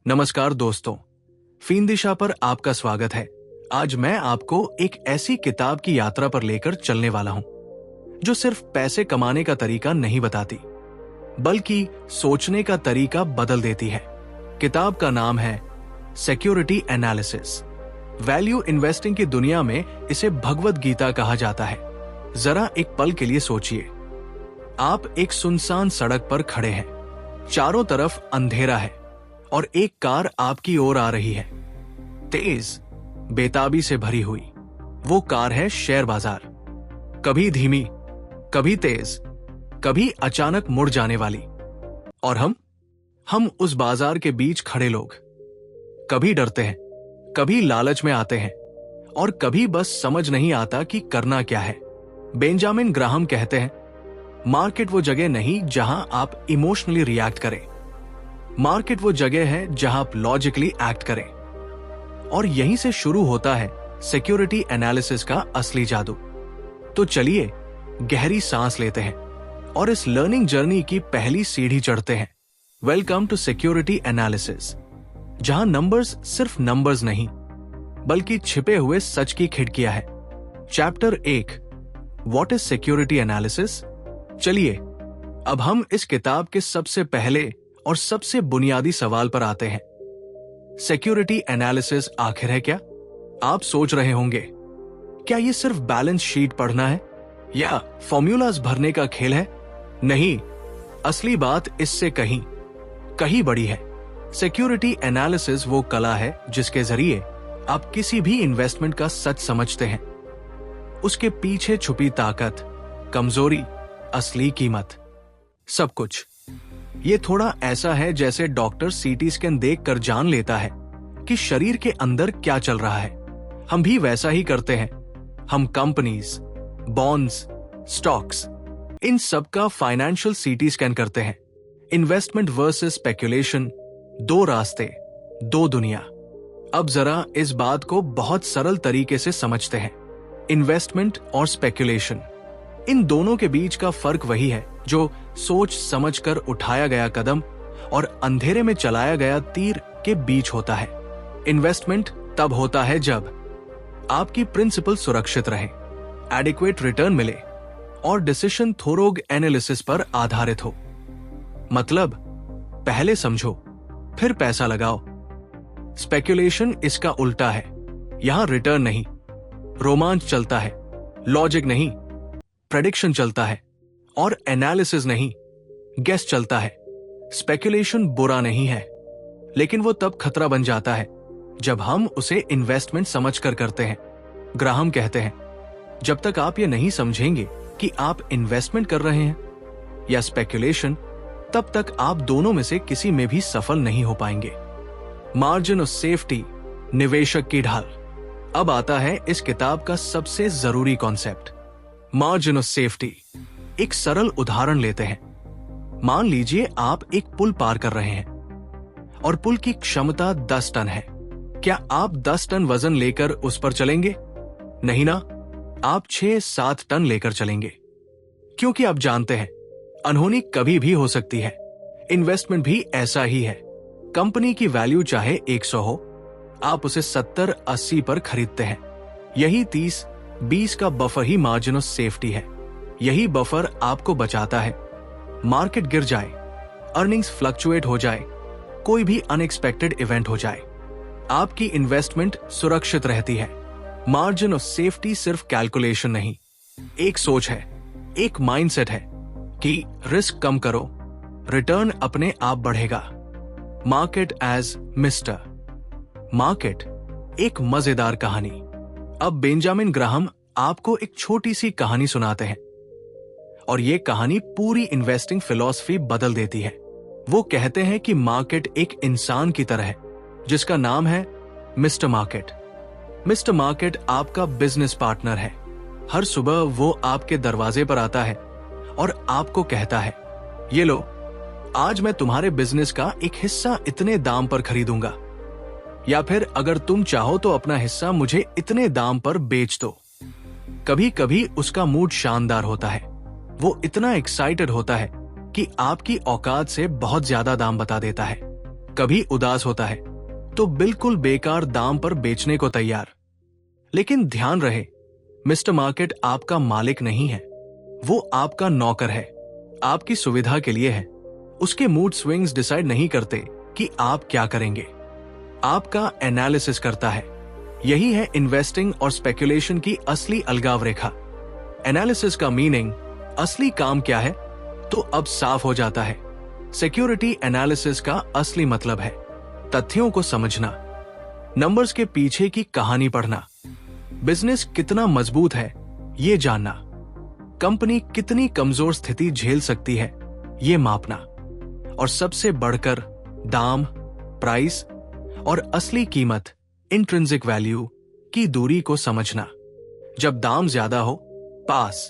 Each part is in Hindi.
नमस्कार दोस्तों, फीन दिशा पर आपका स्वागत है। आज मैं आपको एक ऐसी किताब की यात्रा पर लेकर चलने वाला हूं जो सिर्फ पैसे कमाने का तरीका नहीं बताती, बल्कि सोचने का तरीका बदल देती है। किताब का नाम है सिक्योरिटी एनालिसिस। वैल्यू इन्वेस्टिंग की दुनिया में इसे भगवद गीता कहा जाता है। जरा एक पल के लिए सोचिए, आप एक सुनसान सड़क पर खड़े हैं, चारों तरफ अंधेरा है और एक कार आपकी ओर आ रही है, तेज, बेताबी से भरी हुई। वो कार है शेयर बाजार, कभी धीमी, कभी तेज, कभी अचानक मुड़ जाने वाली। और हम उस बाजार के बीच खड़े लोग, कभी डरते हैं, कभी लालच में आते हैं और कभी बस समझ नहीं आता कि करना क्या है। बेंजामिन ग्राहम कहते हैं, मार्केट वो जगह नहीं जहां आप इमोशनली रिएक्ट करें, मार्केट वो जगह है जहां आप लॉजिकली एक्ट करें। और यहीं से शुरू होता है सिक्योरिटी एनालिसिस का असली जादू। तो चलिए गहरी सांस लेते हैं और इस लर्निंग जर्नी की पहली सीढ़ी चढ़ते हैं। वेलकम टू सिक्योरिटी एनालिसिस, जहां नंबर्स सिर्फ नंबर्स नहीं, बल्कि छिपे हुए सच की खिड़कियां है। Chapter 1, what is security analysis. चलिए अब हम इस किताब के सबसे पहले और सबसे बुनियादी सवाल पर आते हैं। सिक्योरिटी एनालिसिस आखिर है क्या? आप सोच रहे होंगे, क्या ये सिर्फ बैलेंस शीट पढ़ना है या फॉर्मूलाज भरने का खेल है? नहीं, असली बात इससे कहीं बड़ी है। सिक्योरिटी एनालिसिस वो कला है जिसके जरिए आप किसी भी इन्वेस्टमेंट का सच समझते हैं, उसके पीछे छुपी ताकत, कमजोरी, असली कीमत, सब कुछ। ये थोड़ा ऐसा है जैसे डॉक्टर सीटी स्कैन देखकर जान लेता है कि शरीर के अंदर क्या चल रहा है। हम भी वैसा ही करते हैं। हम कंपनीज, बॉन्ड्स, स्टॉक्स, इन सब का फाइनेंशियल सीटी स्कैन करते हैं। इन्वेस्टमेंट वर्सेस स्पेक्यूलेशन, दो रास्ते, दो दुनिया। अब जरा इस बात को बहुत सरल तरीके से समझते हैं। इन्वेस्टमेंट और स्पेक्यूलेशन, इन दोनों के बीच का फर्क वही है जो सोच समझकर उठाया गया कदम और अंधेरे में चलाया गया तीर के बीच होता है। इन्वेस्टमेंट तब होता है जब आपकी प्रिंसिपल सुरक्षित रहे, एडिक्वेट रिटर्न मिले और डिसीजन थोरोग एनालिसिस पर आधारित हो। मतलब पहले समझो फिर पैसा लगाओ। स्पेक्यूलेशन इसका उल्टा है। यहां रिटर्न नहीं, रोमांच चलता है, लॉजिक नहीं, प्रेडिक्शन चलता है और एनालिसिस नहीं, गेस चलता है। स्पेक्यूलेशन बुरा नहीं है, लेकिन वो तब खतरा बन जाता है जब हम उसे इन्वेस्टमेंट समझकर करते हैं। ग्राहम कहते हैं, जब तक आप ये नहीं समझेंगे कि आप इन्वेस्टमेंट कर रहे हैं या स्पेक्यूलेशन, तब तक आप दोनों में से किसी में भी सफल नहीं हो पाएंगे। मार्जिन ऑफ सेफ्टी, निवेशक की ढाल। अब आता है इस किताब का सबसे जरूरी कॉन्सेप्ट, मार्जिन ऑफ सेफ्टी। एक सरल उदाहरण लेते हैं। मान लीजिए आप एक पुल पार कर रहे हैं और पुल की क्षमता 10 टन है। क्या आप 10 टन वजन लेकर उस पर चलेंगे? नहीं ना, आप 6-7 टन लेकर चलेंगे, क्योंकि आप जानते हैं अनहोनी कभी भी हो सकती है। इन्वेस्टमेंट भी ऐसा ही है। कंपनी की वैल्यू चाहे 100 हो, आप उसे 70-80 पर खरीदते हैं। यही 30-20 का buffer he margin of safety है। यही बफर आपको बचाता है। मार्केट गिर जाए, अर्निंग्स फ्लक्चुएट हो जाए, कोई भी अनएक्सपेक्टेड इवेंट हो जाए, आपकी इन्वेस्टमेंट सुरक्षित रहती है। मार्जिन ऑफ सेफ्टी सिर्फ कैलकुलेशन नहीं, एक सोच है, एक माइंडसेट है कि रिस्क कम करो, रिटर्न अपने आप बढ़ेगा। Market as mister. मार्केट एक मजेदार कहानी। अब बेंजामिन ग्राहम आपको एक छोटी सी कहानी सुनाते हैं और ये कहानी पूरी इन्वेस्टिंग फिलॉसफी बदल देती है। वो कहते हैं कि मार्केट एक इंसान की तरह है जिसका नाम है मिस्टर मार्केट। मिस्टर मार्केट आपका बिजनेस पार्टनर है। हर सुबह वो आपके दरवाजे पर आता है और आपको कहता है, ये लो, आज मैं तुम्हारे बिजनेस का एक हिस्सा इतने दाम पर खरीदूंगा, या फिर अगर तुम चाहो तो अपना हिस्सा मुझे इतने दाम पर बेच दो। कभी कभी उसका मूड शानदार होता है। वो इतना एक्साइटेड होता है कि आपकी औकात से बहुत ज्यादा दाम बता देता है। कभी उदास होता है तो बिल्कुल बेकार दाम पर बेचने को तैयार। लेकिन ध्यान रहे, मिस्टर मार्केट आपका मालिक नहीं है, वो आपका नौकर है, आपकी सुविधा के लिए है। उसके मूड स्विंग्स डिसाइड नहीं करते कि आप क्या करेंगे, आपका एनालिसिस करता है। यही है इन्वेस्टिंग और स्पेकुलेशन की असली अलगाव रेखा। एनालिसिस का मीनिंग, असली काम क्या है, तो अब साफ हो जाता है। सिक्योरिटी एनालिसिस का असली मतलब है तथ्यों को समझना, नंबर्स के पीछे की कहानी पढ़ना, बिजनेस कितना मजबूत है ये जानना, कंपनी कितनी कमजोर स्थिति झेल सकती है ये मापना, और सबसे बढ़कर दाम, प्राइस और असली कीमत, इंट्रिंसिक वैल्यू की दूरी को समझना। जब दाम ज्यादा हो, पास,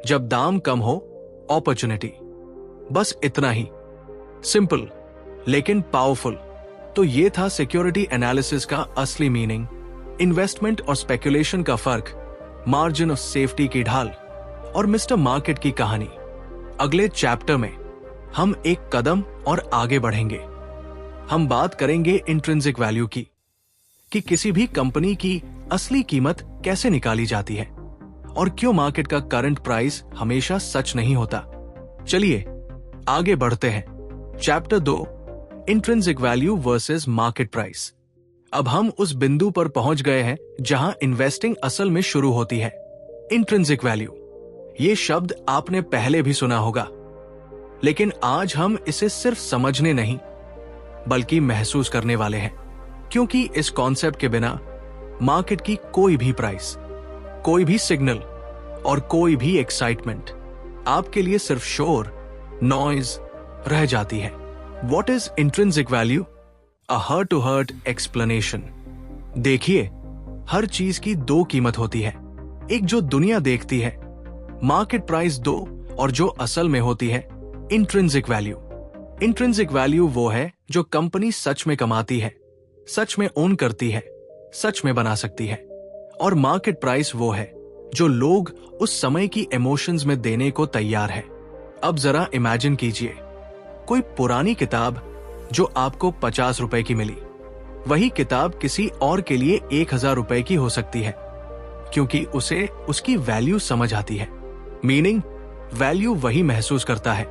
जब दाम कम हो, अपॉर्चुनिटी। बस इतना ही, सिंपल लेकिन पावरफुल। तो ये था सिक्योरिटी एनालिसिस का असली मीनिंग, इन्वेस्टमेंट और स्पेकुलेशन का फर्क, मार्जिन ऑफ सेफ्टी की ढाल और मिस्टर मार्केट की कहानी। अगले चैप्टर में हम एक कदम और आगे बढ़ेंगे। हम बात करेंगे इंट्रिंसिक वैल्यू की, कि किसी भी कंपनी की असली कीमत कैसे निकाली जाती है और क्यों मार्केट का करंट प्राइस हमेशा सच नहीं होता। चलिए आगे बढ़ते हैं। Chapter 2, intrinsic value versus market price. अब हम उस बिंदु पर पहुंच गए हैं जहां इन्वेस्टिंग असल में शुरू होती है, इंट्रिंसिक वैल्यू। ये शब्द आपने पहले भी सुना होगा, लेकिन आज हम इसे सिर्फ समझने नहीं बल्कि महसूस करने वाले हैं, क्योंकि इस कॉन्सेप्ट के बिना मार्केट की कोई भी प्राइस, कोई भी सिग्नल और कोई भी एक्साइटमेंट आपके लिए सिर्फ शोर, नॉइज रह जाती है। What is intrinsic value? A heart-to-heart explanation. देखिए, हर चीज की दो कीमत होती है, एक जो दुनिया देखती है, मार्केट प्राइस 2, और जो असल में होती है, इंट्रिंसिक वैल्यू। इंट्रिंसिक वैल्यू वो है जो कंपनी सच में कमाती है, सच में ओन करती है, सच में बना सकती है, और मार्केट प्राइस वो है जो लोग उस समय की इमोशंस में देने को तैयार है। अब जरा इमेजिन कीजिए, कोई पुरानी किताब जो आपको 50 रुपए की मिली, वही किताब किसी और के लिए 1000 रुपए की हो सकती है, क्योंकि उसे उसकी वैल्यू समझ आती है। मीनिंग, वैल्यू वही महसूस करता है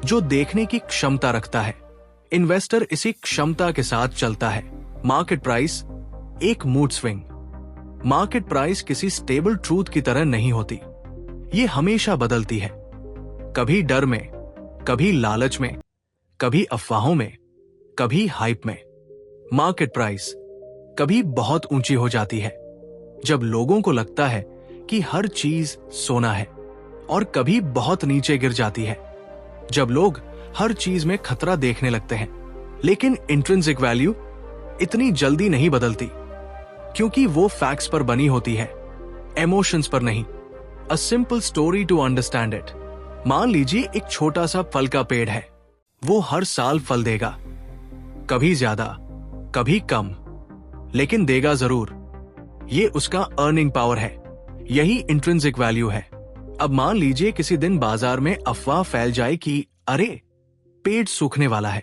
जो देखने की क्षमता रखता है। इन्वेस्टर इसी क्षमता के साथ चलता है। मार्केट प्राइस एक मूड स्विंग। मार्केट प्राइस किसी स्टेबल ट्रूथ की तरह नहीं होती, ये हमेशा बदलती है, कभी डर में, कभी लालच में, कभी अफवाहों में, कभी हाइप में। मार्केट प्राइस कभी बहुत ऊंची हो जाती है जब लोगों को लगता है कि हर चीज सोना है, और कभी बहुत नीचे गिर जाती है जब लोग हर चीज में खतरा देखने लगते हैं। लेकिन इंट्रिंसिक वैल्यू इतनी जल्दी नहीं बदलती, क्योंकि वो फैक्ट्स पर बनी होती है, इमोशंस पर नहीं। A simple story to understand it. मान लीजिए एक छोटा सा फल का पेड़ है, वो हर साल फल देगा, कभी ज्यादा कभी कम, लेकिन देगा जरूर। ये उसका अर्निंग पावर है, यही इंट्रिंसिक वैल्यू है। अब मान लीजिए किसी दिन बाजार में अफवाह फैल जाए कि अरे पेड़ सूखने वाला है,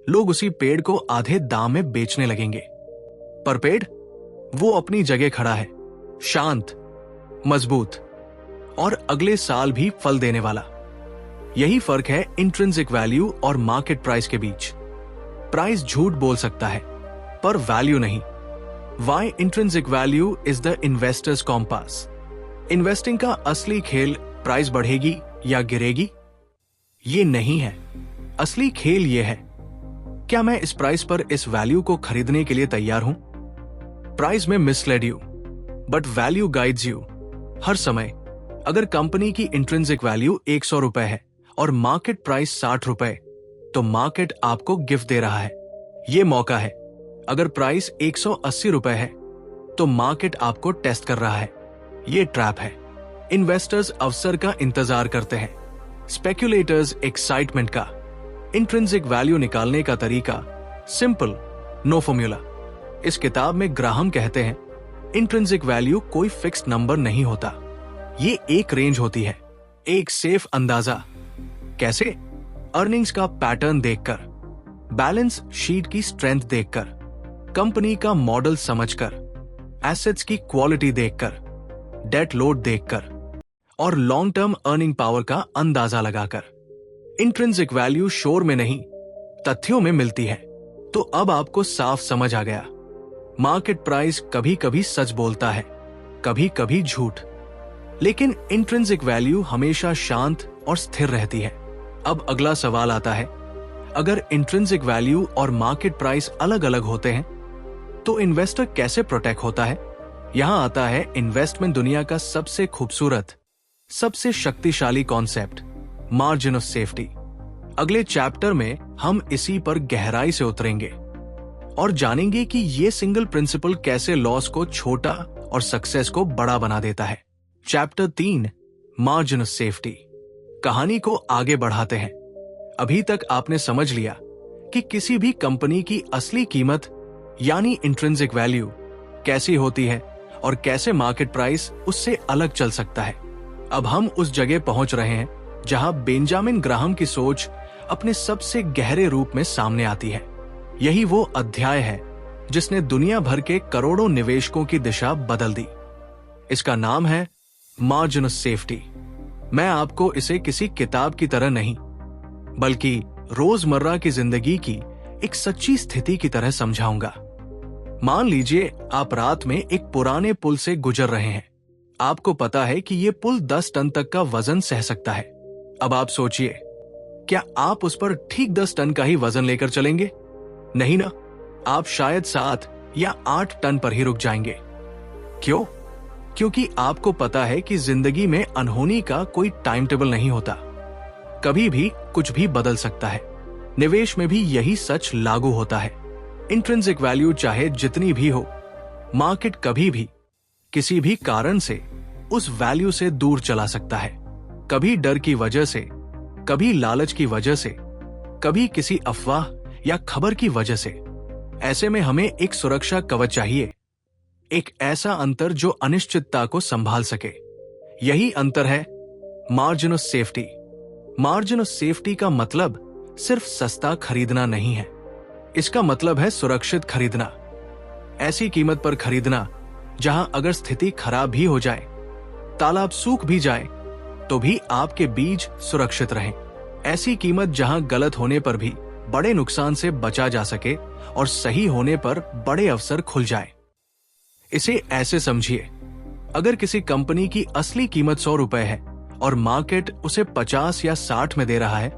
लोग उसी पेड़ को आधे दाम में बेचने लगेंगे, पर पेड़ वो अपनी जगह खड़ा है, शांत, मजबूत, और अगले साल भी फल देने वाला। यही फर्क है इंट्रिंसिक वैल्यू और मार्केट प्राइस के बीच। प्राइस झूठ बोल सकता है, पर वैल्यू नहीं। Why intrinsic value is the investor's compass? Investing का असली खेल प्राइस बढ़ेगी या गिरेगी ये नहीं है। असली खेल ये है, क्या मैं इस प्राइस पर इस वैल्यू को खरीदने के लिए तैयार हूं? प्राइस में mislead you, but value guides you. हर समय अगर कंपनी की इंट्रिंसिक वैल्यू 100 रुपए है और मार्केट प्राइस 60 रुपए, तो मार्केट आपको गिफ्ट दे रहा है, ये मौका है। अगर प्राइस 180 रुपए है तो मार्केट आपको टेस्ट कर रहा है, ये ट्रैप है। इन्वेस्टर्स अवसर का इंतजार करते हैं, स्पेक्युलेटर्स एक्साइटमेंट का। इंट्रिंसिक वैल्यू निकालने का तरीका सिंपल, नो फॉर्मूला। इस किताब में ग्राहम कहते हैं, इंट्रिंसिक वैल्यू कोई फिक्स्ड नंबर नहीं होता, ये एक रेंज होती है, एक सेफ अंदाजा। कैसे? अर्निंग्स का पैटर्न देखकर, बैलेंस शीट की स्ट्रेंथ देखकर, कंपनी का मॉडल समझकर, एसेट्स की क्वालिटी देखकर, डेट लोड देखकर और लॉन्ग टर्म अर्निंग पावर का अंदाजा लगाकर। इंट्रिंसिक वैल्यू शोर में नहीं, तथ्यों में मिलती है। तो अब आपको साफ समझ आ गया, मार्केट प्राइस कभी कभी सच बोलता है, कभी कभी झूठ, लेकिन इंट्रिंसिक वैल्यू हमेशा शांत और स्थिर रहती है। अब अगला सवाल आता है, अगर इंट्रिंसिक वैल्यू और मार्केट प्राइस अलग अलग होते हैं तो इन्वेस्टर कैसे प्रोटेक्ट होता है? यहां आता है इन्वेस्टमेंट दुनिया का सबसे खूबसूरत, सबसे शक्तिशाली कॉन्सेप्ट, मार्जिन ऑफ सेफ्टी। अगले चैप्टर में हम इसी पर गहराई से उतरेंगे और जानेंगे कि यह सिंगल प्रिंसिपल कैसे लॉस को छोटा और सक्सेस को बड़ा बना देता है। Chapter 3, margin of safety. कहानी को आगे बढ़ाते हैं। अभी तक आपने समझ लिया कि किसी भी कंपनी की असली कीमत यानी इंट्रिंसिक वैल्यू कैसी होती है और कैसे मार्केट प्राइस उससे अलग चल सकता है। अब हम उस जगह पहुंच रहे हैं जहां बेंजामिन ग्राहम की सोच अपने सबसे गहरे रूप में सामने आती है। यही वो अध्याय है जिसने दुनिया भर के करोड़ों निवेशकों की दिशा बदल दी। इसका नाम है मार्जिन ऑफ सेफ्टी। मैं आपको इसे किसी किताब की तरह नहीं, बल्कि रोजमर्रा की जिंदगी की एक सच्ची स्थिति की तरह समझाऊंगा। मान लीजिए आप रात में एक पुराने पुल से गुजर रहे हैं। आपको पता है कि यह पुल 10 टन तक का वजन सह सकता है। अब आप सोचिए, क्या आप उस पर ठीक 10 टन का ही वजन लेकर चलेंगे? नहीं ना, आप शायद 7 या 8 टन पर ही रुक जाएंगे। क्यों? क्योंकि आपको पता है कि जिंदगी में अनहोनी का कोई टाइम टेबल नहीं होता। कभी भी कुछ भी बदल सकता है। निवेश में भी यही सच लागू होता है। इंट्रिंसिक वैल्यू चाहे जितनी भी हो, मार्केट कभी भी किसी भी कारण से उस वैल्यू से दूर चला सकता है। कभी डर की वजह से, कभी लालच की वजह से, कभी किसी अफवाह या खबर की वजह से। ऐसे में हमें एक सुरक्षा कवच चाहिए, एक ऐसा अंतर जो अनिश्चितता को संभाल सके। यही अंतर है margin of safety. Margin of safety का मतलब सिर्फ सस्ता खरीदना नहीं है। इसका मतलब है सुरक्षित खरीदना। ऐसी कीमत पर खरीदना जहां अगर स्थिति खराब भी हो जाए, तालाब सूख भी जाए, तो भी आपके बीज सुरक्षित रहें। ऐसी कीमत जहां गलत होने पर भी बड़े नुकसान से बचा जा सके और सही होने पर बड़े अवसर खुल जाए। इसे ऐसे समझिए, अगर किसी कंपनी की असली कीमत 100 रुपए है और मार्केट उसे 50 या 60 में दे रहा है,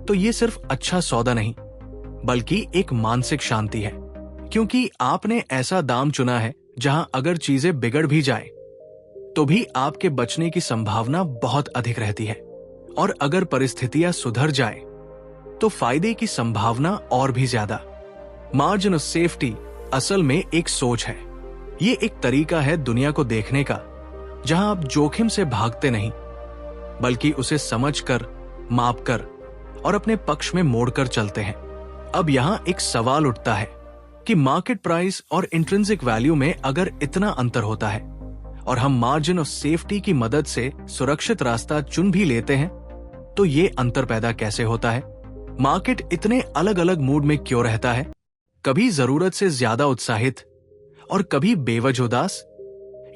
तो ये सिर्फ अच्छा सौदा नहीं, बल्कि एक मानसिक शांति है। क्योंकि आपने ऐसा दाम चुना है जहां अगर चीजें बिगड़ भी जाए तो भी आपके बचने की संभावना बहुत अधिक रहती है, और अगर परिस्थितियां सुधर जाए तो फायदे की संभावना और भी ज्यादा। मार्जिन ऑफ सेफ्टी असल में एक सोच है। ये एक तरीका है दुनिया को देखने का जहां आप जोखिम से भागते नहीं, बल्कि उसे समझकर, मापकर और अपने पक्ष में मोड़कर चलते हैं। अब यहां एक सवाल उठता है कि मार्केट प्राइस और इंट्रिंसिक वैल्यू में अगर इतना अंतर होता है और हम मार्जिन ऑफ सेफ्टी की मदद से सुरक्षित रास्ता चुन भी लेते हैं, तो ये अंतर पैदा कैसे होता है? मार्केट इतने अलग अलग मूड में क्यों रहता है? कभी जरूरत से ज्यादा उत्साहित और कभी बेवजह उदास।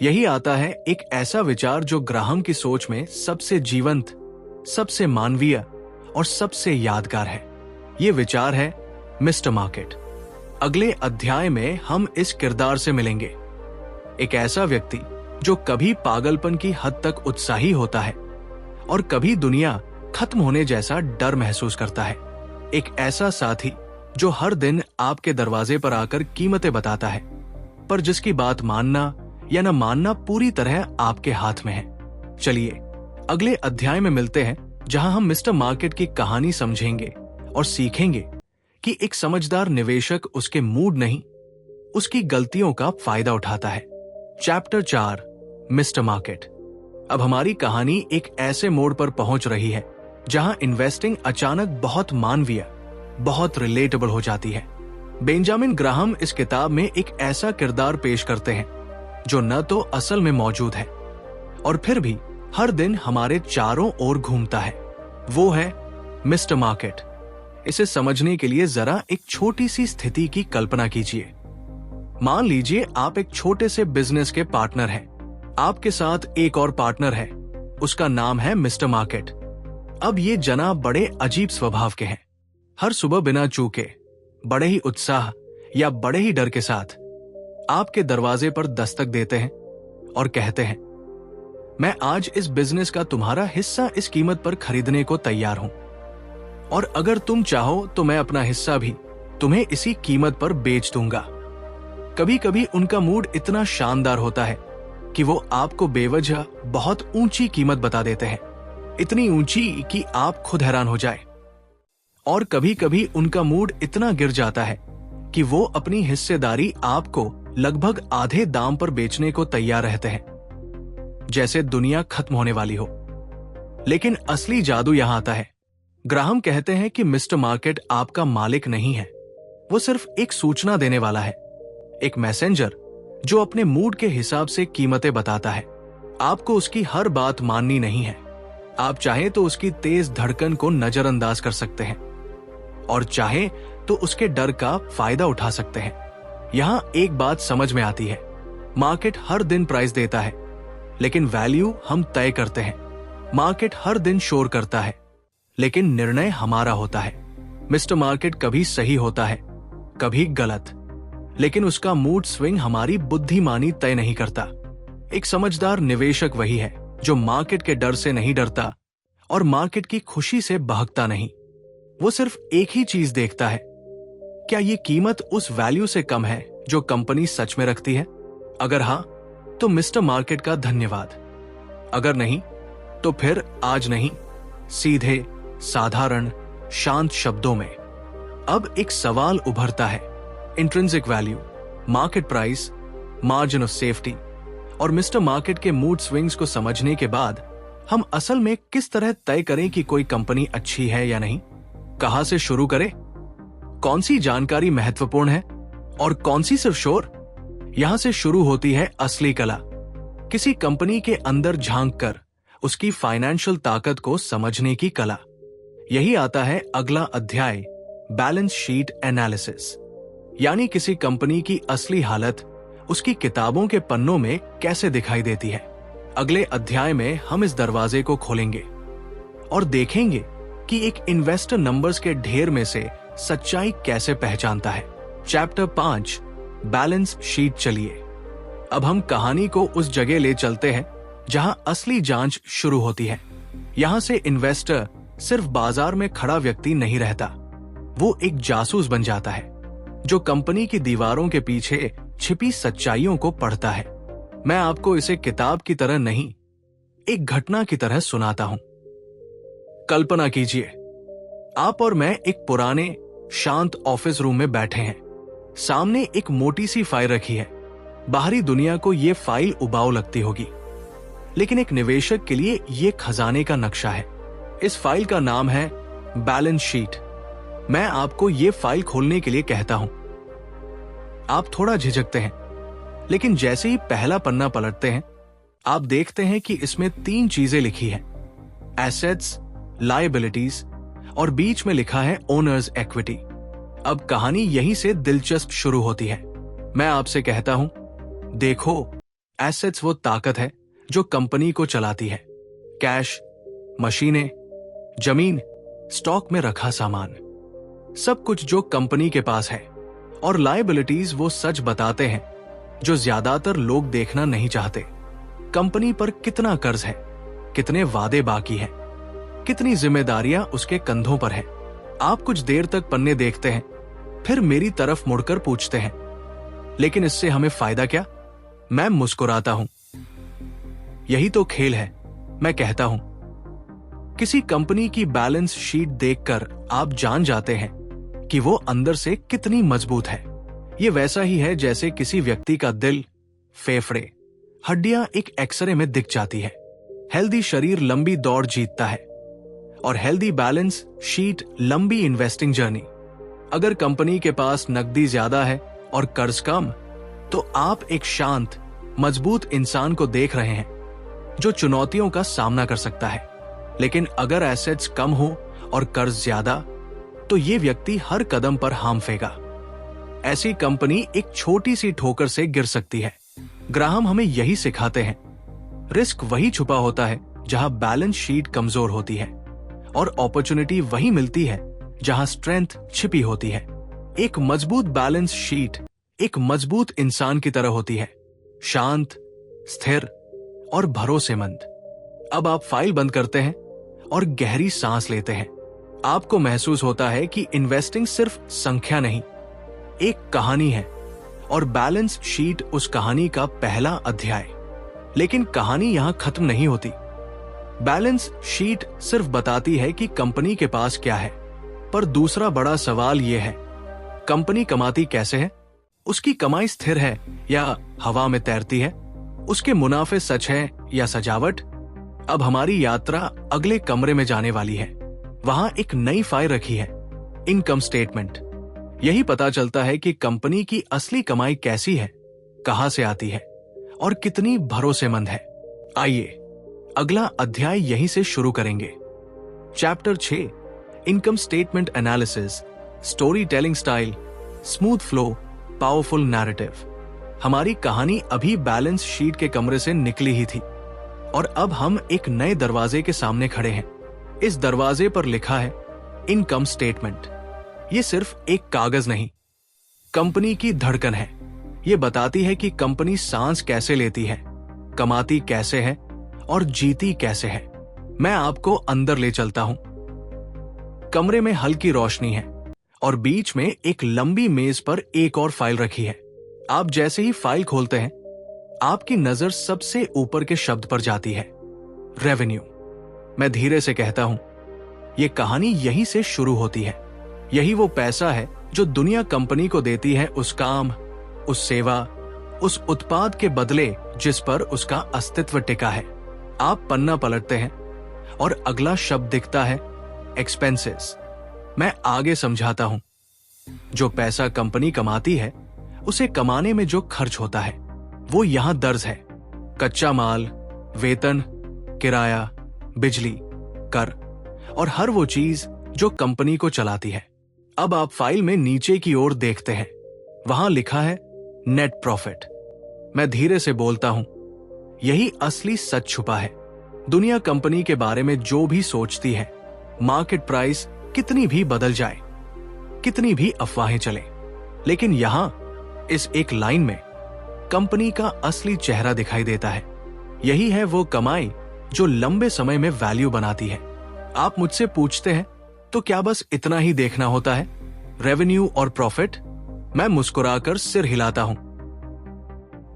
यही आता है एक ऐसा विचार जो ग्राहम की सोच में सबसे जीवंत, सबसे मानवीय और सबसे यादगार है। ये विचार है मिस्टर मार्केट। अगले अध्याय में हम इस किरदार से मिलेंगे। एक ऐसा व्यक्ति जो कभी पागलपन की हद तक उत्साही होता है और कभी दुनिया खत्म होने जैसा डर महसूस करता है। एक ऐसा साथी जो हर दिन आपके दरवाजे पर आकर कीमतें बताता है, पर जिसकी बात मानना या न मानना पूरी तरह आपके हाथ में है। चलिए अगले अध्याय में मिलते हैं, जहां हम मिस्टर मार्केट की कहानी समझेंगे और सीखेंगे कि एक समझदार निवेशक उसके मूड नहीं, उसकी गलतियों का फायदा उठाता है। Chapter 4, mister market. अब हमारी कहानी एक ऐसे मोड़ पर पहुंच रही है जहां इन्वेस्टिंग अचानक बहुत मानवीय, बहुत रिलेटेबल हो जाती है। बेंजामिन ग्राहम इस किताब में एक ऐसा किरदार पेश करते हैं जो न तो असल में मौजूद है और फिर भी हर दिन हमारे चारों ओर घूमता है। वो है मिस्टर मार्केट। इसे समझने के लिए जरा एक छोटी सी स्थिति की कल्पना कीजिए। मान लीजिए आप एक छोटे से बिजनेस के पार्टनर हैं। आपके साथ एक और पार्टनर है, उसका नाम है मिस्टर मार्केट। अब ये जनाब बड़े अजीब स्वभाव के हैं। हर सुबह बिना चूके, बड़े ही उत्साह या बड़े ही डर के साथ आपके दरवाजे पर दस्तक देते हैं और कहते हैं, मैं आज इस बिजनेस का तुम्हारा हिस्सा इस कीमत पर खरीदने को तैयार हूं, और अगर तुम चाहो तो मैं अपना हिस्सा भी तुम्हें इसी कीमत पर बेच दूंगा। कभी कभी उनका मूड इतना शानदार होता है कि वो आपको बेवजह बहुत ऊंची कीमत बता देते हैं, इतनी ऊंची कि आप खुद हैरान हो जाए। और कभी कभी उनका मूड इतना गिर जाता है कि वो अपनी हिस्सेदारी आपको लगभग आधे दाम पर बेचने को तैयार रहते हैं, जैसे दुनिया खत्म होने वाली हो। लेकिन असली जादू यहां आता है। ग्राहम कहते हैं कि मिस्टर मार्केट आपका मालिक नहीं है, वो सिर्फ एक सूचना देने वाला है, एक मैसेंजर जो अपने मूड के हिसाब से कीमतें बताता है। आपको उसकी हर बात माननी नहीं है। आप चाहे तो उसकी तेज धड़कन को नजरअंदाज कर सकते हैं और चाहे तो उसके डर का फायदा उठा सकते हैं। यहां एक बात समझ में आती है, मार्केट हर दिन प्राइस देता है, लेकिन वैल्यू हम तय करते हैं। मार्केट हर दिन शोर करता है, लेकिन निर्णय हमारा होता है। मिस्टर मार्केट कभी सही होता है, कभी गलत, लेकिन उसका मूड स्विंग हमारी बुद्धिमानी तय नहीं करता। एक समझदार निवेशक वही है जो मार्केट के डर से नहीं डरता और मार्केट की खुशी से बहकता नहीं। वो सिर्फ एक ही चीज देखता है, क्या ये कीमत उस वैल्यू से कम है जो कंपनी सच में रखती है? अगर हां, तो मिस्टर मार्केट का धन्यवाद। अगर नहीं, तो फिर आज नहीं। सीधे, साधारण, शांत शब्दों में अब एक सवाल उभरता है। Intrinsic value, market price, margin of safety और मिस्टर मार्केट के मूड स्विंग्स को समझने के बाद हम असल में किस तरह तय करें कि कोई कंपनी अच्छी है या नहीं? कहां से शुरू करें? कौन सी जानकारी महत्वपूर्ण है और कौन सी सिर्फ शोर? यहां से शुरू होती है असली कला। किसी कंपनी के अंदर झांककर उसकी फाइनेंशियल ताकत को समझने की कला। यही आता है अगला अध्याय, बैलेंस शीट एनालिसिस। यानी किसी कंपनी की असली हालत उसकी किताबों के पन्नों में कैसे दिखाई देती है। अगले अध्याय में हम इस दरवाजे को खोलेंगे और देखेंगे कि एक इन्वेस्टर नंबर्स के ढेर में से सच्चाई कैसे पहचानता है। Chapter 5, balance sheet. चलिए अब हम कहानी को उस जगह ले चलते हैं जहां असली जांच शुरू होती है। यहां से इन्वेस्टर सिर्फ बाजार में खड़ा व्यक्ति नहीं रहता, वो एक जासूस बन जाता है जो कंपनी की दीवारों के पीछे छिपी सच्चाइयों को पढ़ता है। मैं आपको इसे किताब की तरह नहीं, एक घटना की तरह सुनाता हूं। कल्पना कीजिए, आप और मैं एक पुराने शांत ऑफिस रूम में बैठे हैं। सामने एक मोटी सी फाइल रखी है। बाहरी दुनिया को यह फाइल उबाऊ लगती होगी, लेकिन एक निवेशक के लिए यह खजाने का नक्शा है। इस फाइल का नाम है बैलेंस शीट। मैं आपको यह फाइल खोलने के लिए कहता हूं। आप थोड़ा झिझकते हैं, लेकिन जैसे ही पहला पन्ना पलटते हैं, आप देखते हैं कि इसमें 3 चीजें लिखी हैं, एसेट्स, लायबिलिटीज और बीच में लिखा है ओनर्स इक्विटी। अब कहानी यहीं से दिलचस्प शुरू होती है। मैं आपसे कहता हूं, देखो, एसेट्स वो ताकत है जो कंपनी को चलाती है। कैश, मशीनें, जमीन, स्टॉक में रखा सामान, सब कुछ जो कंपनी के पास है। और लायबिलिटीज वो सच बताते हैं जो ज्यादातर लोग देखना नहीं चाहते। कंपनी पर कितना कर्ज है, कितने वादे बाकी हैं, कितनी जिम्मेदारियां उसके कंधों पर है। आप कुछ देर तक पन्ने देखते हैं, फिर मेरी तरफ मुड़कर पूछते हैं, लेकिन इससे हमें फायदा क्या? मैं मुस्कुराता हूं। यही तो खेल है, मैं कहता हूं। किसी कंपनी की बैलेंस शीट देखकर आप जान जाते हैं कि वो अंदर से कितनी मजबूत है। ये वैसा ही है जैसे किसी व्यक्ति का दिल, फेफड़े, हड्डियां एक एक्सरे में दिख जाती है। हेल्दी शरीर लंबी दौड़ जीतता है और हेल्दी बैलेंस शीट लंबी इन्वेस्टिंग जर्नी। अगर कंपनी के पास नकदी ज्यादा है और कर्ज कम, तो आप एक शांत, मजबूत इंसान को देख रहे हैं जो चुनौतियों का सामना कर सकता है। लेकिन अगर एसेट्स कम हो और कर्ज ज्यादा, तो ये व्यक्ति हर कदम पर हाम फेंका। ऐसी कंपनी एक छोटी सी ठोकर से गिर सकती है। ग्राहम हमें यही सिखाते हैं। रिस्क वही छुपा होता है जहां बैलेंस शीट कमजोर होती है, और अपॉर्चुनिटी वही मिलती है जहां स्ट्रेंथ छिपी होती है। एक मजबूत बैलेंस शीट एक मजबूत इंसान की तरह होती है, शांत, स्थिर और भरोसेमंद। अब आप फाइल बंद करते हैं और गहरी सांस लेते हैं। आपको महसूस होता है कि इन्वेस्टिंग सिर्फ संख्या नहीं, एक कहानी है, और बैलेंस शीट उस कहानी का पहला अध्याय। लेकिन कहानी यहां खत्म नहीं होती। बैलेंस शीट सिर्फ बताती है कि कंपनी के पास क्या है, पर दूसरा बड़ा सवाल यह है, कंपनी कमाती कैसे है? उसकी कमाई स्थिर है या हवा में तैरती है? उसके मुनाफे सच है या सजावट? अब हमारी यात्रा अगले कमरे में जाने वाली है। वहां एक नई फाइल रखी है, इनकम स्टेटमेंट। यही पता चलता है कि कंपनी की असली कमाई कैसी है, कहां से आती है और कितनी भरोसेमंद है। आइए अगला अध्याय यहीं से शुरू करेंगे। Chapter 6, income statement analysis, story telling style, smooth flow, powerful narrative. हमारी कहानी अभी बैलेंस शीट के कमरे से निकली ही थी, और अब हम एक नए दरवाजे के सामने खड़े हैं। इस दरवाजे पर लिखा है इनकम स्टेटमेंट। ये सिर्फ एक कागज नहीं, कंपनी की धड़कन है। ये बताती है कि कंपनी सांस कैसे लेती है, कमाती कैसे है और जीती कैसे है। मैं आपको अंदर ले चलता हूं। कमरे में हल्की रोशनी है और बीच में एक लंबी मेज पर एक और फाइल रखी है। आप जैसे ही फाइल खोलते हैं, आपकी नजर सबसे ऊपर के शब्द पर जाती है, रेवेन्यू। मैं धीरे से कहता हूं, यह कहानी यहीं से शुरू होती है। यही वो पैसा है जो दुनिया कंपनी को देती है उस काम, उस सेवा, उस उत्पाद के बदले जिस पर उसका अस्तित्व टिका है। आप पन्ना पलटते हैं और अगला शब्द दिखता है, एक्सपेंसेस। मैं आगे समझाता हूं, जो पैसा कंपनी कमाती है, उसे कमाने में जो खर्च होता है वो यहां दर्ज है। कच्चा माल, वेतन, किराया, बिजली, कर और हर वो चीज जो कंपनी को चलाती है। अब आप फाइल में नीचे की ओर देखते हैं, वहां लिखा है नेट प्रॉफिट। मैं धीरे से बोलता हूं, यही असली सच छुपा है। दुनिया कंपनी के बारे में जो भी सोचती है, मार्केट प्राइस कितनी भी बदल जाए, कितनी भी अफवाहें चले, लेकिन यहां इस एक लाइन में कंपनी का असली चेहरा दिखाई देता है। यही है वो कमाई जो लंबे समय में वैल्यू बनाती है। आप मुझसे पूछते हैं, तो क्या बस इतना ही देखना होता है, रेवेन्यू और प्रॉफिट? मैं मुस्कुराकर सिर हिलाता हूं।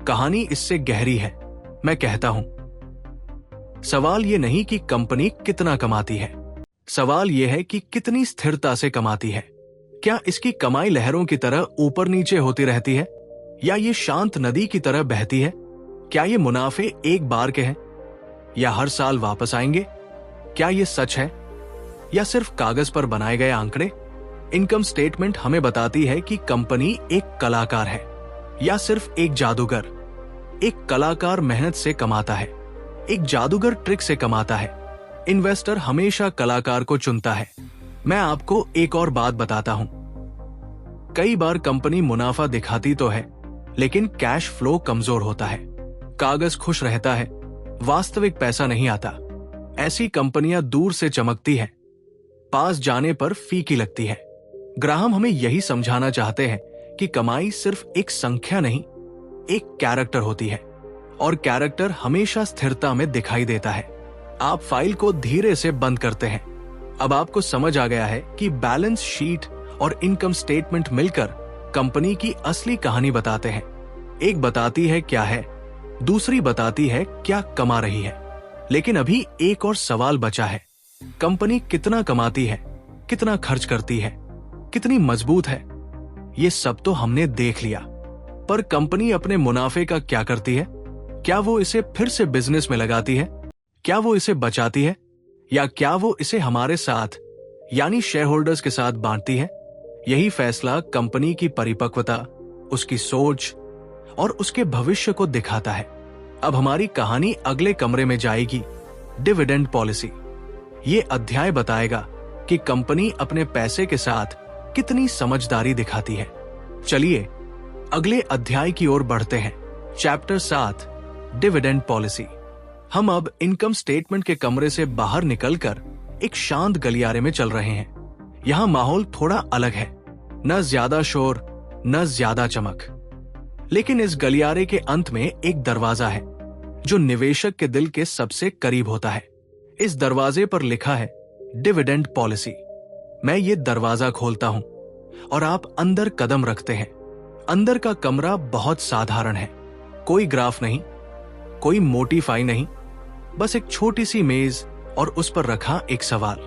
कहानी इससे गहरी है। मैं कहता हूं, सवाल ये नहीं कि कंपनी कितना कमाती है, सवाल यह है कि कितनी स्थिरता से कमाती है। क्या इसकी कमाई लहरों की तरह ऊपर नीचे होती रहती है, या ये शांत नदी की तरह बहती है? क्या ये मुनाफे एक बार के हैं या हर साल वापस आएंगे? क्या ये सच है या सिर्फ कागज पर बनाए गए आंकड़े? इनकम स्टेटमेंट हमें बताती है कि कंपनी एक कलाकार है या सिर्फ एक जादूगर। एक कलाकार मेहनत से कमाता है, एक जादूगर ट्रिक से कमाता है। इन्वेस्टर हमेशा कलाकार को चुनता है। मैं आपको एक और बात बताता हूं, कई बार कंपनी मुनाफा दिखाती तो है, लेकिन कैश फ्लो कमजोर होता है। कागज खुश रहता है, वास्तविक पैसा नहीं आता। ऐसी कंपनियां दूर से चमकती हैं, पास जाने पर फीकी लगती है। ग्राहम हमें यही समझाना चाहते हैं कि कमाई सिर्फ एक संख्या नहीं, एक कैरेक्टर होती है, और कैरेक्टर हमेशा स्थिरता में दिखाई देता है। आप फाइल को धीरे से बंद करते हैं। अब आपको समझ आ गया है कि बैलेंस शीट और इनकम स्टेटमेंट मिलकर कंपनी की असली कहानी बताते हैं। एक बताती है क्या है, दूसरी बताती है क्या कमा रही है। लेकिन अभी एक और सवाल बचा है, कंपनी कितना कमाती है, कितना खर्च करती है, कितनी मजबूत है? ये सब तो हमने देख लिया, पर कंपनी अपने मुनाफे का क्या करती है? क्या वो इसे फिर से बिजनेस में लगाती है? क्या वो इसे बचाती है, या क्या वो इसे हमारे साथ यानी शेयर होल्डर्स के साथ बांटती है? यही फैसला कंपनी की परिपक्वता, उसकी सोच और उसके भविष्य को दिखाता है। अब हमारी कहानी अगले कमरे में जाएगी, डिविडेंड पॉलिसी। ये अध्याय बताएगा कि कंपनी अपने पैसे के साथ कितनी समझदारी दिखाती है। चलिए अगले अध्याय की ओर बढ़ते हैं। Chapter 7, dividend policy. हम अब इनकम स्टेटमेंट के कमरे से बाहर निकलकर एक शांत गलियारे में चल रहे हैं। यहाँ माहौल थोड़ा अलग है, न ज्यादा शोर न ज्यादा चमक। लेकिन इस गलियारे के अंत में एक दरवाजा है जो निवेशक के दिल के सबसे करीब होता है। इस दरवाजे पर लिखा है डिविडेंड पॉलिसी। मैं ये दरवाजा खोलता हूं और आप अंदर कदम रखते हैं। अंदर का कमरा बहुत साधारण है। कोई ग्राफ नहीं, कोई मोटीफाई नहीं, बस एक छोटी सी मेज और उस पर रखा एक सवाल।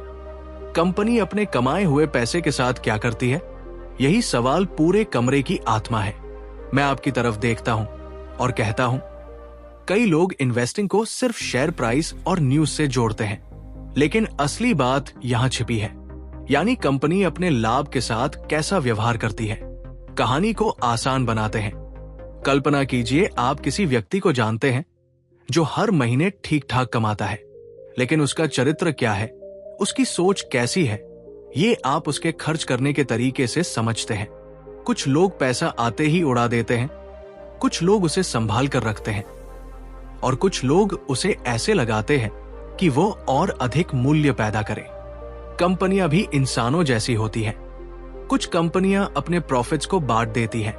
कंपनी अपने कमाए हुए पैसे के साथ क्या करती है? यही सवाल पूरे कमरे की आत्मा है। मैं आपकी तरफ देखता हूं और कहता हूं, कई लोग इन्वेस्टिंग को सिर्फ शेयर प्राइस और न्यूज से जोड़ते हैं, लेकिन असली बात यहां छिपी है, यानी कंपनी अपने लाभ के साथ कैसा व्यवहार करती है। कहानी को आसान बनाते हैं। कल्पना कीजिए आप किसी व्यक्ति को जानते हैं जो हर महीने ठीक ठाक कमाता है, लेकिन उसका चरित्र क्या है, उसकी सोच कैसी है, ये आप उसके खर्च करने के तरीके से समझते हैं। कुछ लोग पैसा आते ही उड़ा देते हैं, कुछ लोग उसे संभाल कर रखते हैं और कुछ लोग उसे ऐसे लगाते हैं कि वो और अधिक मूल्य पैदा करे। कंपनियां भी इंसानों जैसी होती हैं। कुछ कंपनियां अपने प्रॉफिट्स को बांट देती हैं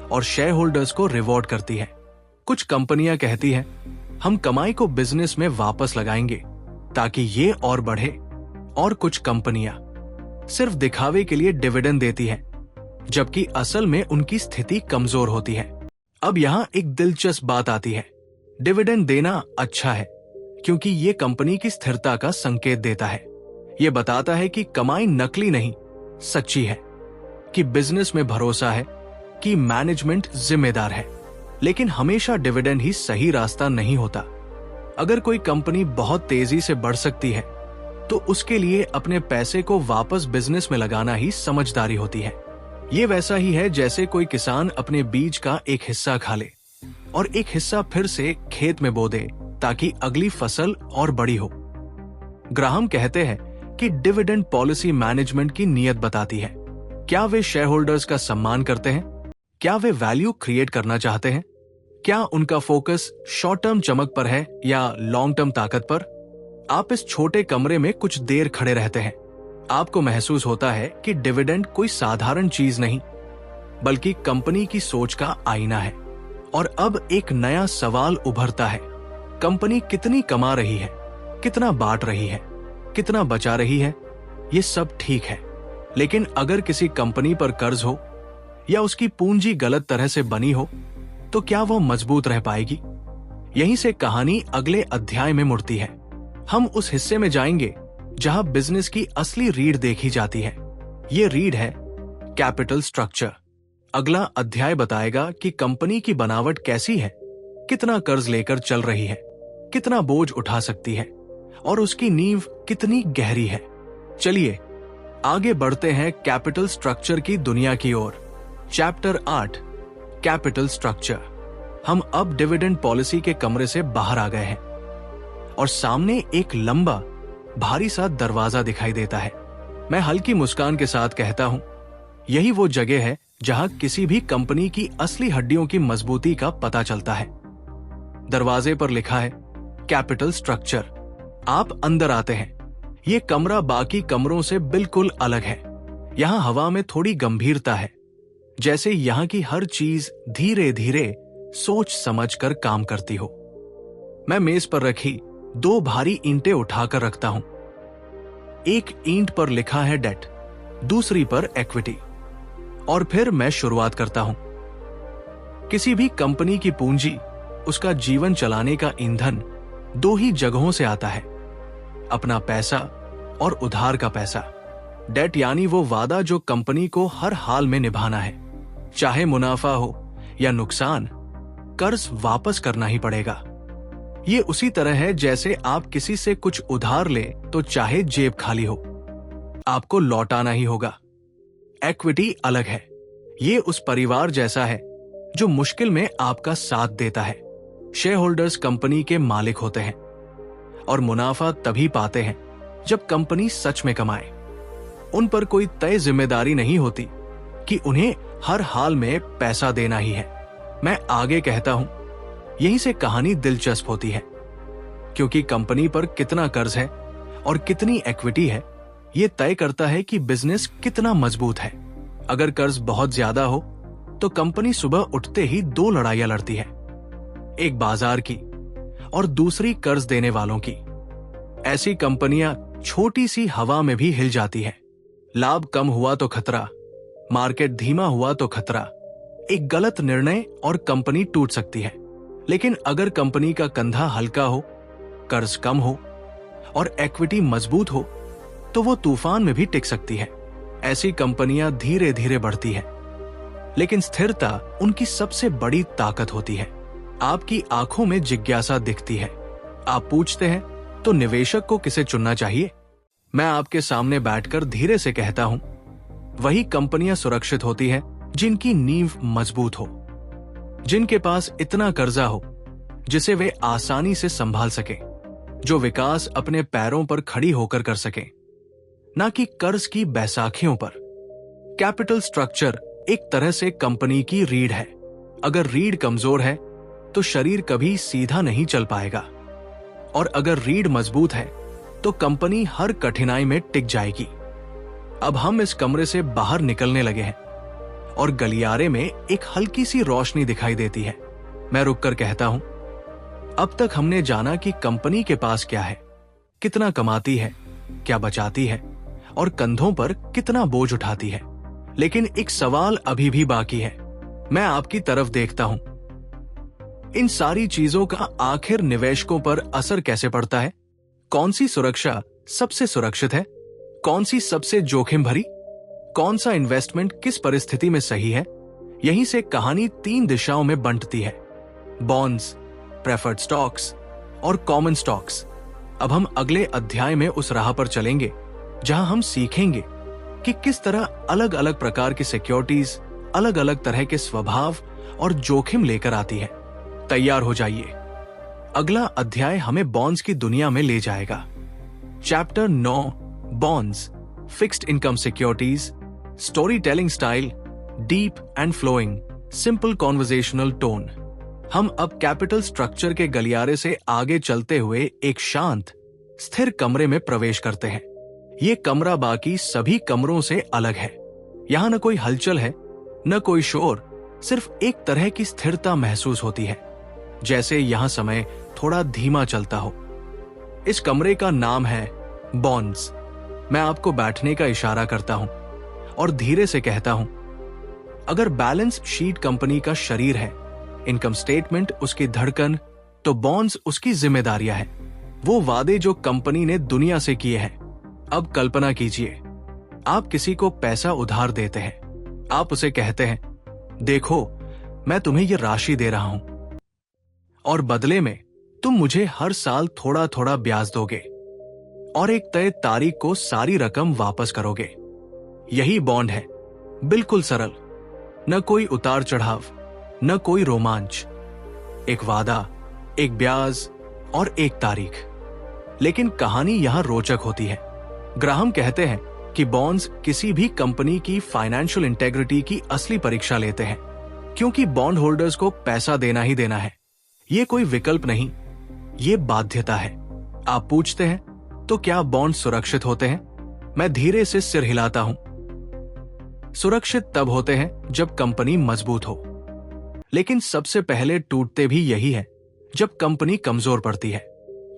और शेयर होल्डर्स को रिवॉर्ड करती हैं। कुछ कंपनियां कहती हैं, हम कमाई को बिजनेस में वापस लगाएंगे ताकि ये और बढ़े। और कुछ कंपनियां सिर्फ दिखावे के लिए डिविडेंड देती हैं, जबकि असल में उनकी स्थिति कमजोर होती है। अब यहाँ एक दिलचस्प बात आती है। डिविडेंड देना अच्छा है क्योंकि ये कंपनी की स्थिरता का संकेत देता है। ये बताता है कि कमाई नकली नहीं, सच्ची है, कि बिजनेस में भरोसा है, कि मैनेजमेंट जिम्मेदार है। लेकिन हमेशा डिविडेंड ही सही रास्ता नहीं होता। अगर कोई कंपनी बहुत तेजी से बढ़ सकती है तो उसके लिए अपने पैसे को वापस बिजनेस में लगाना ही समझदारी होती है। ये वैसा ही है जैसे कोई किसान अपने बीज का एक हिस्सा खा ले और एक हिस्सा फिर से खेत में बो दे ताकि अगली फसल और बड़ी हो। ग्राहम कहते हैं कि डिविडेंड पॉलिसी मैनेजमेंट की नीयत बताती है। क्या वे शेयर होल्डर्स का सम्मान करते हैं? क्या वे वैल्यू क्रिएट करना चाहते हैं? क्या उनका फोकस शॉर्ट टर्म चमक पर है या लॉन्ग टर्म ताकत पर? आप इस छोटे कमरे में कुछ देर खड़े रहते हैं। आपको महसूस होता है कि डिविडेंड कोई साधारण चीज नहीं, बल्कि कंपनी की सोच का आईना है। और अब एक नया सवाल उभरता है। कंपनी कितनी कमा रही है, कितना बांट रही है, कितना बचा रही है, ये सब ठीक है। लेकिन अगर किसी कंपनी पर कर्ज हो या उसकी पूंजी गलत तरह से बनी हो, तो क्या वो मजबूत रह पाएगी? यहीं से कहानी अगले अध्याय में मुड़ती है। हम उस हिस्से में जाएंगे जहां बिजनेस की असली रीढ़ देखी जाती है। ये रीढ़ है कैपिटल स्ट्रक्चर। अगला अध्याय बताएगा कि कंपनी की बनावट कैसी है, कितना कर्ज लेकर चल रही है, कितना बोझ उठा सकती है और उसकी नींव कितनी गहरी है। चलिए आगे बढ़ते हैं कैपिटल स्ट्रक्चर की दुनिया की ओर। Chapter 8, capital structure. हम अब डिविडेंड पॉलिसी के कमरे से बाहर आ गए हैं और सामने एक लंबा भारी सा दरवाजा दिखाई देता है। मैं हल्की मुस्कान के साथ कहता हूं, यही वो जगह है जहां किसी भी कंपनी की असली हड्डियों की मजबूती का पता चलता है। दरवाजे पर लिखा है कैपिटल स्ट्रक्चर। आप अंदर आते हैं। ये कमरा बाकी कमरों से बिल्कुल अलग है। यहां हवा में थोड़ी गंभीरता है, जैसे यहां की हर चीज धीरे धीरे सोच समझ कर काम करती हो। मैं मेज पर रखी 2 भारी ईंटें उठाकर रखता हूं। एक ईंट पर लिखा है डेट, दूसरी पर इक्विटी। और फिर मैं शुरुआत करता हूं। किसी भी कंपनी की पूंजी, उसका जीवन चलाने का ईंधन 2 ही जगहों से आता है, अपना पैसा और उधार का पैसा। डेट यानी वो वादा जो कंपनी को हर हाल में निभाना है, चाहे मुनाफा हो या नुकसान, कर्ज वापस करना ही पड़ेगा। ये उसी तरह है जैसे आप किसी से कुछ उधार ले तो चाहे जेब खाली हो, आपको लौटाना ही होगा। इक्विटी अलग है। ये उस परिवार जैसा है जो मुश्किल में आपका साथ देता है। शेयर होल्डर्स कंपनी के मालिक होते हैं और मुनाफा तभी पाते हैं जब कंपनी सच में कमाए। उन पर कोई तय जिम्मेदारी नहीं होती कि उन्हें हर हाल में पैसा देना ही है। मैं आगे कहता हूं, यहीं से कहानी दिलचस्प होती है, क्योंकि कंपनी पर कितना कर्ज है और कितनी इक्विटी है, यह तय करता है कि बिजनेस कितना मजबूत है। अगर कर्ज बहुत ज्यादा हो तो कंपनी सुबह उठते ही दो लड़ाइयां लड़ती है, एक बाजार की और दूसरी कर्ज देने वालों की। ऐसी कंपनियां छोटी सी हवा में भी हिल जाती है। लाभ कम हुआ तो खतरा, मार्केट धीमा हुआ तो खतरा, एक गलत निर्णय और कंपनी टूट सकती है। लेकिन अगर कंपनी का कंधा हल्का हो, कर्ज कम हो और इक्विटी मजबूत हो तो वो तूफान में भी टिक सकती है। ऐसी कंपनियां धीरे धीरे बढ़ती हैं, लेकिन स्थिरता उनकी सबसे बड़ी ताकत होती है। आपकी आंखों में जिज्ञासा दिखती है। आप पूछते हैं, तो निवेशक को किसे चुनना चाहिए? मैं आपके सामने बैठकर धीरे से कहता हूं, वही कंपनियां सुरक्षित होती हैं जिनकी नींव मजबूत हो, जिनके पास इतना कर्जा हो जिसे वे आसानी से संभाल सके, जो विकास अपने पैरों पर खड़ी होकर कर सके, ना कि कर्ज की बैसाखियों पर। कैपिटल स्ट्रक्चर एक तरह से कंपनी की रीढ़ है। अगर रीढ़ कमजोर है तो शरीर कभी सीधा नहीं चल पाएगा, और अगर रीढ़ मजबूत है तो कंपनी हर कठिनाई में टिक जाएगी। अब हम इस कमरे से बाहर निकलने लगे हैं और गलियारे में एक हल्की सी रोशनी दिखाई देती है। मैं रुककर कहता हूं, अब तक हमने जाना कि कंपनी के पास क्या है, कितना कमाती है, क्या बचाती है और कंधों पर कितना बोझ उठाती है। लेकिन एक सवाल अभी भी बाकी है। मैं आपकी तरफ देखता हूं। इन सारी चीजों का आखिर निवेशकों पर असर कैसे पड़ता है? कौन सी सुरक्षा सबसे सुरक्षित है, कौन सी सबसे जोखिम भरी, कौन सा इन्वेस्टमेंट किस परिस्थिति में सही है? यहीं से कहानी 3 दिशाओं में बंटती है, बॉन्ड्स, प्रेफर्ड स्टॉक्स और कॉमन स्टॉक्स। अब हम अगले अध्याय में उस राह पर चलेंगे जहां हम सीखेंगे कि किस तरह अलग अलग प्रकार की सिक्योरिटीज अलग अलग तरह के स्वभाव और जोखिम लेकर आती है। तैयार हो जाइए, अगला अध्याय हमें बॉन्ड्स की दुनिया में ले जाएगा। Chapter 9, bonds, fixed income securities, story telling style, deep and flowing, simple conversational tone. हम अब कैपिटल स्ट्रक्चर के गलियारे से आगे चलते हुए एक शांत, स्थिर कमरे में प्रवेश करते हैं। ये कमरा बाकी सभी कमरों से अलग है। यहां न कोई हलचल है, न कोई शोर, सिर्फ एक तरह की स्थिरता महसूस होती है, जैसे यहां समय थोड़ा धीमा चलता हो। इस कमरे का नाम है बॉन्ड्स। मैं आपको बैठने का इशारा करता हूं और धीरे से कहता हूं, अगर बैलेंस शीट कंपनी का शरीर है, इनकम स्टेटमेंट उसकी धड़कन, तो बॉन्ड्स उसकी जिम्मेदारियां हैं, वो वादे जो कंपनी ने दुनिया से किए हैं। अब कल्पना कीजिए, आप किसी को पैसा उधार देते हैं। आप उसे कहते हैं, देखो मैं तुम्हें यह राशि दे रहा हूं और बदले में तुम मुझे हर साल थोड़ा थोड़ा ब्याज दोगे और एक तय तारीख को सारी रकम वापस करोगे। यही बॉन्ड है, बिल्कुल सरल, न कोई उतार चढ़ाव, न कोई रोमांच, एक वादा, एक ब्याज और एक तारीख। लेकिन कहानी यहां रोचक होती है। ग्राहम कहते हैं कि बॉन्ड्स किसी भी कंपनी की फाइनेंशियल इंटेग्रिटी की असली परीक्षा लेते हैं, क्योंकि बॉन्ड होल्डर्स को पैसा देना ही देना है। ये कोई विकल्प नहीं, ये बाध्यता है। आप पूछते हैं, तो क्या बॉन्ड सुरक्षित होते हैं? मैं धीरे से सिर हिलाता हूं। सुरक्षित तब होते हैं जब कंपनी मजबूत हो, लेकिन सबसे पहले टूटते भी यही है जब कंपनी कमजोर पड़ती है,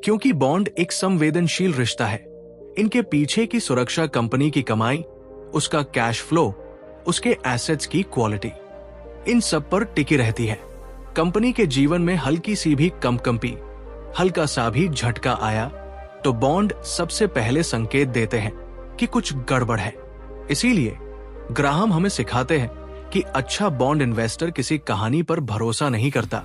क्योंकि बॉन्ड एक संवेदनशील रिश्ता है। इनके पीछे की सुरक्षा कंपनी की कमाई, उसका कैश फ्लो, उसके एसेट्स की क्वालिटी, इन सब पर टिकी रहती है। कंपनी के जीवन में हल्की सी भी कंपी, हल्का सा भी झटका आया तो बॉन्ड सबसे पहले संकेत देते हैं कि कुछ गड़बड़ है। इसीलिए ग्राहम हमें सिखाते हैं कि अच्छा बॉन्ड इन्वेस्टर किसी कहानी पर भरोसा नहीं करता,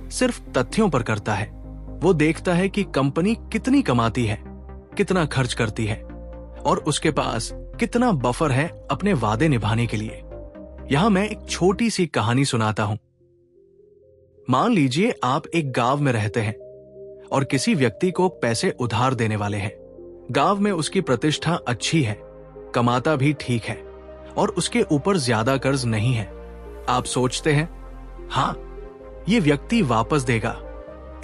सिर्फ तथ्यों पर करता है। वो देखता है कि कंपनी कितनी कमाती है, कितना खर्च करती है और उसके पास कितना बफर है अपने वादे निभाने के लिए। यहां मैं एक छोटी सी कहानी सुनाता हूं। मान लीजिए आप एक गांव में रहते हैं और किसी व्यक्ति को पैसे उधार देने वाले हैं। गांव में उसकी प्रतिष्ठा अच्छी है, कमाता भी ठीक है और उसके ऊपर ज्यादा कर्ज नहीं है। आप सोचते हैं, हाँ, ये व्यक्ति वापस देगा,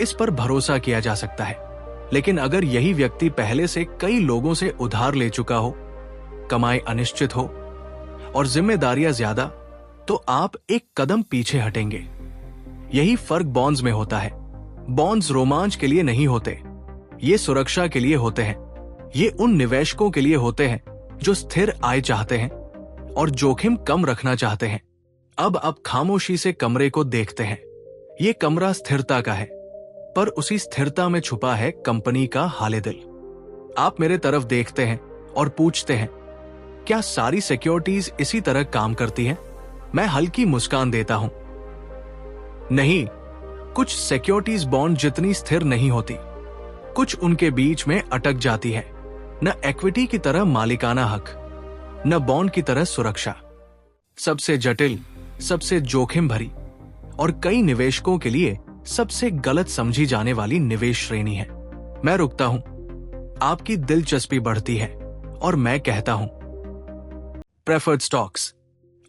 इस पर भरोसा किया जा सकता है। लेकिन अगर यही व्यक्ति पहले से कई लोगों से उधार ले चुका हो, कमाई अनिश्चित हो और जिम्मेदारियां ज्यादा, तो आप एक कदम पीछे हटेंगे। यही फर्क बॉन्ड्स में होता है। बॉन्ड्स रोमांच के लिए नहीं होते, ये सुरक्षा के लिए होते हैं। ये उन निवेशकों के लिए होते हैं जो स्थिर आय चाहते हैं और जोखिम कम रखना चाहते हैं। अब आप खामोशी से कमरे को देखते हैं। ये कमरा स्थिरता का है, पर उसी स्थिरता में छुपा है कंपनी का हाले दिल। आप मेरे तरफ देखते हैं और पूछते हैं, क्या सारी सिक्योरिटीज इसी तरह काम करती हैं? मैं हल्की मुस्कान देता हूं, नहीं, कुछ सिक्योरिटीज बॉन्ड जितनी स्थिर नहीं होती। कुछ उनके बीच में अटक जाती है, न इक्विटी की तरह मालिकाना हक, न बॉन्ड की तरह सुरक्षा। सबसे जटिल, सबसे जोखिम भरी और कई निवेशकों के लिए सबसे गलत समझी जाने वाली निवेश श्रेणी है। मैं रुकता हूं, आपकी दिलचस्पी बढ़ती है और मैं कहता हूं, प्रेफर्ड स्टॉक्स।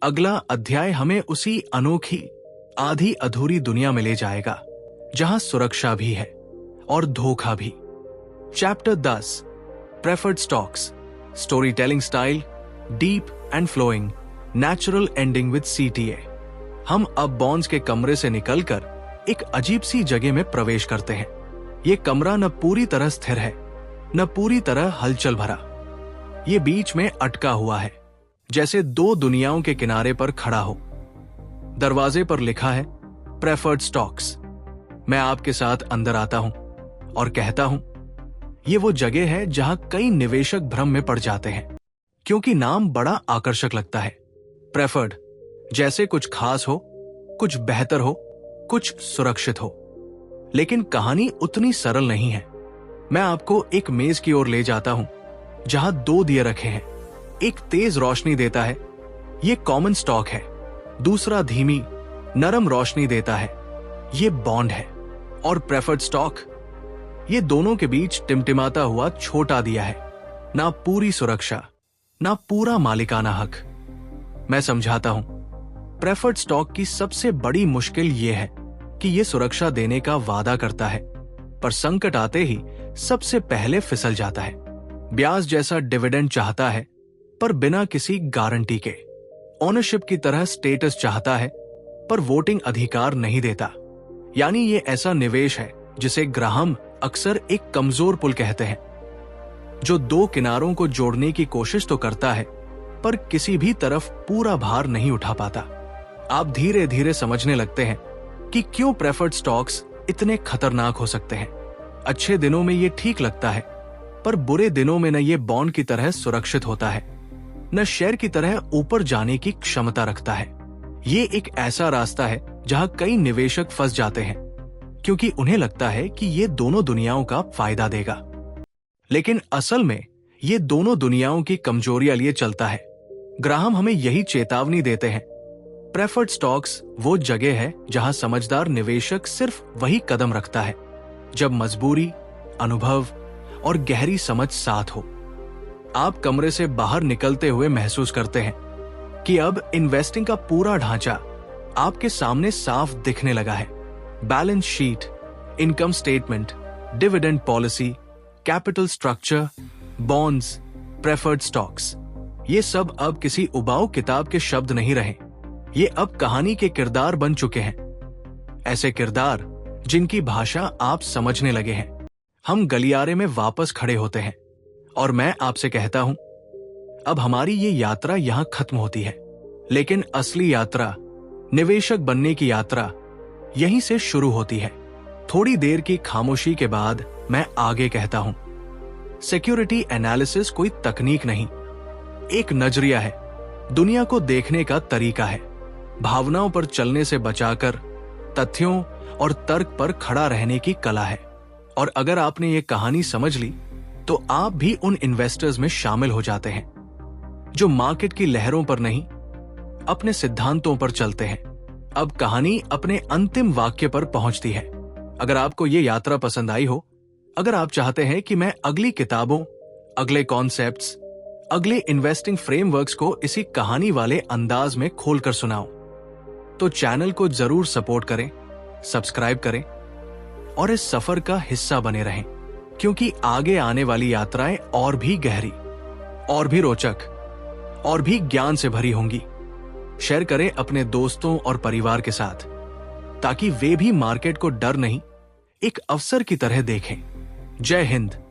अगला अध्याय हमें उसी अनोखी आधी अधूरी दुनिया में ले जाएगा जहां सुरक्षा भी है और धोखा भी। Chapter 10, preferred stocks, story telling style, deep and flowing, natural ending with CTA। हम अब बॉन्ड्स के कमरे से निकलकर एक अजीब सी जगह में प्रवेश करते हैं। ये कमरा न पूरी तरह स्थिर है, न पूरी तरह हलचल भरा। ये बीच में अटका हुआ है, जैसे दो दुनियाओं के किनारे पर खड़ा हो। दरवाजे पर लिखा है, प्रेफर्ड स्टॉक्स। मैं आपके साथ अंदर आता हूं और कहता हूं, ये वो जगह है जहां कई निवेशक भ्रम में पड़ जाते हैं, क्योंकि नाम बड़ा आकर्षक लगता है। प्रेफर्ड, जैसे कुछ खास हो, कुछ बेहतर हो, कुछ सुरक्षित हो। लेकिन कहानी उतनी सरल नहीं है। मैं आपको एक मेज की ओर ले जाता हूं जहां 2 दिए रखे हैं। एक तेज रोशनी देता है, ये कॉमन स्टॉक है। दूसरा धीमी, नरम रोशनी देता है, ये बॉन्ड है। और प्रेफर्ड स्टॉक, ये दोनों के बीच टिमटिमाता हुआ छोटा दिया है। ना पूरी सुरक्षा, ना पूरा मालिकाना हक। मैं समझाता हूं, प्रेफर्ड स्टॉक की सबसे बड़ी मुश्किल यह है कि यह सुरक्षा देने का वादा करता है, पर संकट आते ही सबसे पहले फिसल जाता है। ब्याज जैसा डिविडेंड चाहता है, पर बिना किसी गारंटी के। ओनरशिप की तरह स्टेटस चाहता है, पर वोटिंग अधिकार नहीं देता। यानी ये ऐसा निवेश है जिसे ग्राहम अक्सर एक कमजोर पुल कहते हैं, जो 2 किनारों को जोड़ने की कोशिश तो करता है, पर किसी भी तरफ पूरा भार नहीं उठा पाता। आप धीरे धीरे समझने लगते हैं कि क्यों प्रेफर्ड स्टॉक्स इतने खतरनाक हो सकते हैं। अच्छे दिनों में ये ठीक लगता है, पर बुरे दिनों में न ये बॉन्ड की तरह सुरक्षित होता है, न शेयर की तरह ऊपर जाने की क्षमता रखता है। ये एक ऐसा रास्ता है जहां कई निवेशक फंस जाते हैं, क्योंकि उन्हें लगता है कि ये दोनों दुनियाओं का फायदा देगा। लेकिन असल में ये दोनों दुनियाओं की कमजोरियां लिए चलता है। ग्राहम हमें यही चेतावनी देते हैं। प्रेफर्ड स्टॉक्स वो जगह है जहां समझदार निवेशक सिर्फ वही कदम रखता है जब मजबूरी, अनुभव और गहरी समझ साथ हो। आप कमरे से बाहर निकलते हुए महसूस करते हैं कि अब इन्वेस्टिंग का पूरा ढांचा आपके सामने साफ दिखने लगा है। Balance sheet, income statement, dividend policy, capital structure, bonds, preferred stocks, ये सब अब किसी उबाऊ किताब के शब्द नहीं रहे। ये अब कहानी के किरदार बन चुके हैं। ऐसे किरदार जिनकी भाषा आप समझने लगे हैं। हम गलियारे में वापस खड़े होते हैं और मैं आपसे कहता हूं, अब हमारी ये यात्रा यहां खत्म होती है, लेकिन असली यात्रा, निवेशक बनने की यात्रा यहीं से शुरू होती है। थोड़ी देर की खामोशी के बाद मैं आगे कहता हूं, सिक्योरिटी एनालिसिस कोई तकनीक नहीं, एक नजरिया है, दुनिया को देखने का तरीका है। भावनाओं पर चलने से बचाकर तथ्यों और तर्क पर खड़ा रहने की कला है। और अगर आपने ये कहानी समझ ली तो आप भी उन इन्वेस्टर्स में शामिल हो जाते हैं जो मार्केट की लहरों पर नहीं, अपने सिद्धांतों पर चलते हैं। अब कहानी अपने अंतिम वाक्य पर पहुंचती है। अगर आपको ये यात्रा पसंद आई हो, अगर आप चाहते हैं कि मैं अगली किताबों, अगले कॉन्सेप्ट्स, अगले इन्वेस्टिंग फ्रेमवर्क्स को इसी कहानी वाले अंदाज में खोलकर सुनाऊं, तो चैनल को जरूर सपोर्ट करें, सब्सक्राइब करें और इस सफर का हिस्सा बने रहें, क्योंकि आगे आने वाली यात्राएं और भी गहरी, और भी रोचक, और भी ज्ञान से भरी होंगी। शेयर करें अपने दोस्तों और परिवार के साथ, ताकि वे भी मार्केट को डर नहीं, एक अवसर की तरह देखें। जय हिंद।